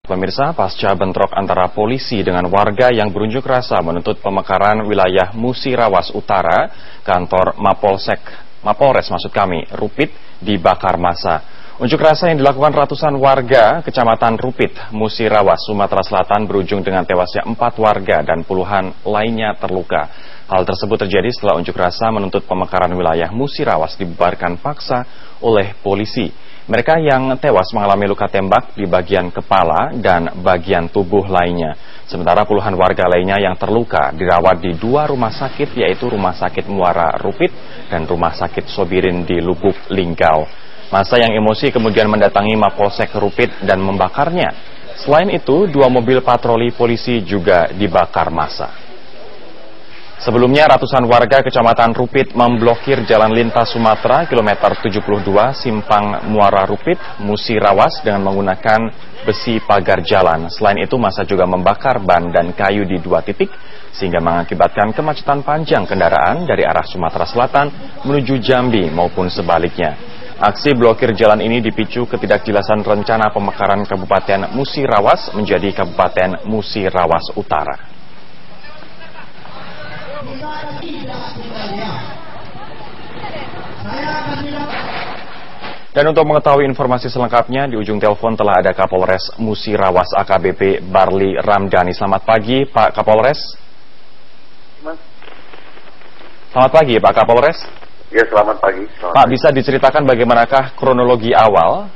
Pemirsa, pasca bentrok antara polisi dengan warga yang berunjuk rasa menuntut pemekaran wilayah Musirawas Utara, kantor Mapolres Rupit dibakar massa. Unjuk rasa yang dilakukan ratusan warga Kecamatan Rupit, Musirawas, Sumatera Selatan berujung dengan tewasnya 4 warga dan puluhan lainnya terluka. Hal tersebut terjadi setelah unjuk rasa menuntut pemekaran wilayah Musirawas dibubarkan paksa oleh polisi. Mereka yang tewas mengalami luka tembak di bagian kepala dan bagian tubuh lainnya. Sementara puluhan warga lainnya yang terluka dirawat di 2 rumah sakit, yaitu Rumah Sakit Muara Rupit dan Rumah Sakit Sobirin di Lubuk Linggau. Massa yang emosi kemudian mendatangi Mapolsek Rupit dan membakarnya. Selain itu, 2 mobil patroli polisi juga dibakar massa. Sebelumnya, ratusan warga Kecamatan Rupit memblokir jalan lintas Sumatera kilometer 72 Simpang Muara Rupit, Musirawas dengan menggunakan besi pagar jalan. Selain itu, massa juga membakar ban dan kayu di 2 titik sehingga mengakibatkan kemacetan panjang kendaraan dari arah Sumatera Selatan menuju Jambi maupun sebaliknya. Aksi blokir jalan ini dipicu ketidakjelasan rencana pemekaran Kabupaten Musirawas menjadi Kabupaten Musirawas Utara. Dan untuk mengetahui informasi selengkapnya, di ujung telepon telah ada Kapolres Musirawas AKBP Barli Ramdhani. Selamat pagi, Pak Kapolres. Selamat pagi, Pak Kapolres. Ya, selamat pagi. Pak, bisa diceritakan bagaimanakah kronologi awal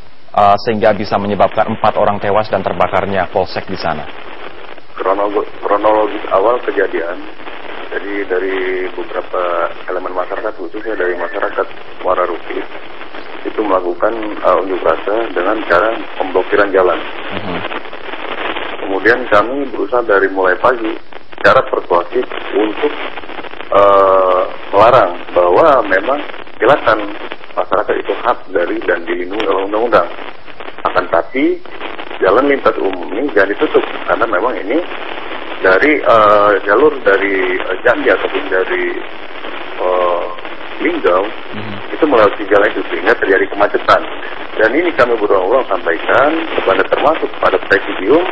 sehingga bisa menyebabkan 4 orang tewas dan terbakarnya polsek di sana? Kronologi awal kejadian, jadi dari beberapa elemen masyarakat, khususnya dari masyarakat Muara Rupit, itu melakukan unjuk rasa dengan cara pemblokiran jalan. Kemudian kami berusaha dari mulai pagi secara persuasif untuk melarang bahwa memang silakan masyarakat itu hak dari dan dilindungi oleh undang-undang. Akan tapi jalan lintas umum ini jangan ditutup karena memang ini dari jalur dari Jambi ataupun dari Linggau itu melalui jalan itu sehingga terjadi kemacetan. Dan ini kami berulang-ulang sampaikan kepada termasuk kepada Presidium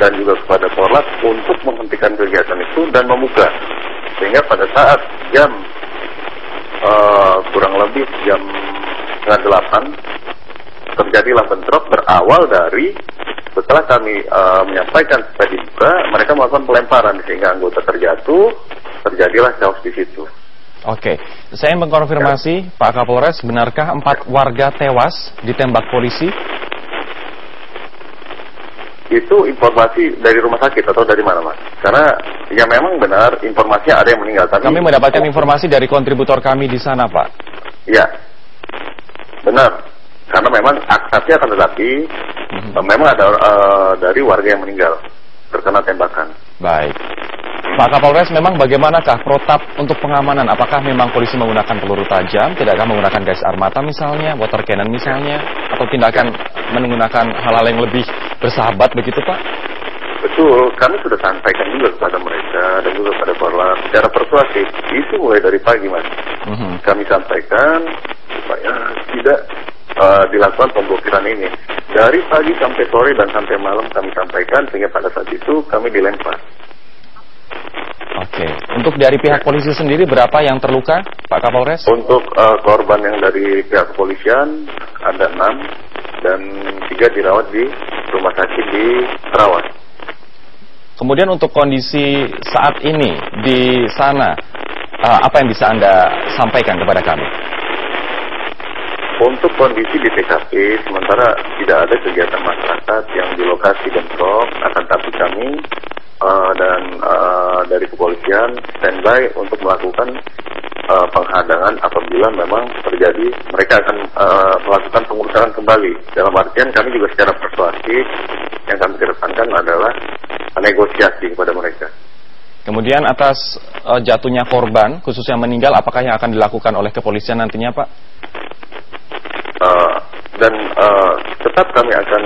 dan juga kepada Korlat untuk menghentikan kegiatan itu dan membuka, sehingga pada saat jam kurang lebih jam 7:30 terjadilah bentrok berawal dari setelah kami menyampaikan supaya dibuka, mereka melakukan pelemparan sehingga anggota terjatuh, terjadilah chaos di situ. Oke, saya mengkonfirmasi, Pak Kapolres, benarkah 4 warga tewas ditembak polisi? Itu informasi dari rumah sakit atau dari mana, Mas? Karena ya memang benar informasinya ada yang meninggal. Kami mendapatkan informasi dari kontributor kami di sana, Pak. Ya, benar. Karena memang saksi akan tetapi memang ada dari warga yang meninggal terkena tembakan. Baik. Pak Kapolres, memang bagaimanakah protap untuk pengamanan? Apakah memang polisi menggunakan peluru tajam, tidakkah menggunakan gas air mata misalnya, water cannon misalnya, atau tindakan menggunakan hal-hal yang lebih bersahabat begitu, Pak? Betul, kami sudah sampaikan juga kepada mereka dan juga kepada Korlantas secara persuasif. Itu mulai dari pagi, Mas. Kami sampaikan supaya tidak dilakukan pemblokiran ini. Dari pagi sampai sore dan sampai malam kami sampaikan sehingga pada saat itu kami dilempar. Oke, untuk dari pihak polisi sendiri berapa yang terluka, Pak Kapolres? Untuk korban yang dari pihak kepolisian ada 6 dan 3 dirawat di rumah sakit di Terawas. Kemudian untuk kondisi saat ini di sana, apa yang bisa Anda sampaikan kepada kami? Untuk kondisi di TKP, sementara tidak ada kegiatan masyarakat yang di lokasi bentrok, akan tapi kami dan dari kepolisian standby untuk melakukan penghadangan apabila memang terjadi, mereka akan melakukan pengurusan kembali. Dalam artian kami juga secara persuasif yang kami kedepankan adalah negosiasi kepada mereka. Kemudian atas jatuhnya korban, khususnya meninggal, apakah yang akan dilakukan oleh kepolisian nantinya, Pak? Tetap kami akan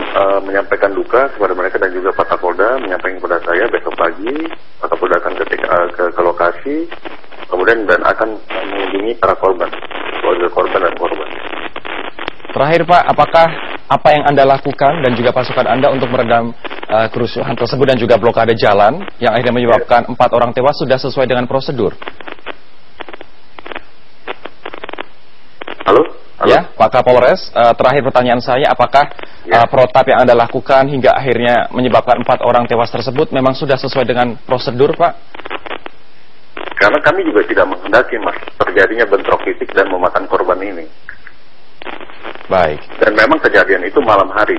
menyampaikan duka kepada mereka dan juga Pak Kapolda menyampaikan kepada saya besok pagi Pak Kapolda akan ke lokasi kemudian dan akan mengunjungi para korban, keluarga korban dan korban. Terakhir, Pak, apakah apa yang Anda lakukan dan juga pasukan Anda untuk meredam kerusuhan tersebut dan juga blokade jalan yang akhirnya menyebabkan 4 orang tewas sudah sesuai dengan prosedur? Halo? Ya, Pak Kapolres, terakhir pertanyaan saya, apakah protap yang Anda lakukan hingga akhirnya menyebabkan 4 orang tewas tersebut memang sudah sesuai dengan prosedur, Pak? Karena kami juga tidak menghendaki, Mas, terjadinya bentrok fisik dan memakan korban ini. Baik. Dan memang kejadian itu malam hari.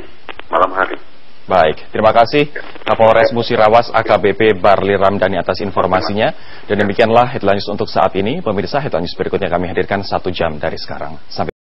Baik, terima kasih Kapolres Musirawas AKBP Barli Ramdhani atas informasinya. Dan demikianlah headline news untuk saat ini. Pemirsa, headline news berikutnya kami hadirkan 1 jam dari sekarang. Sampai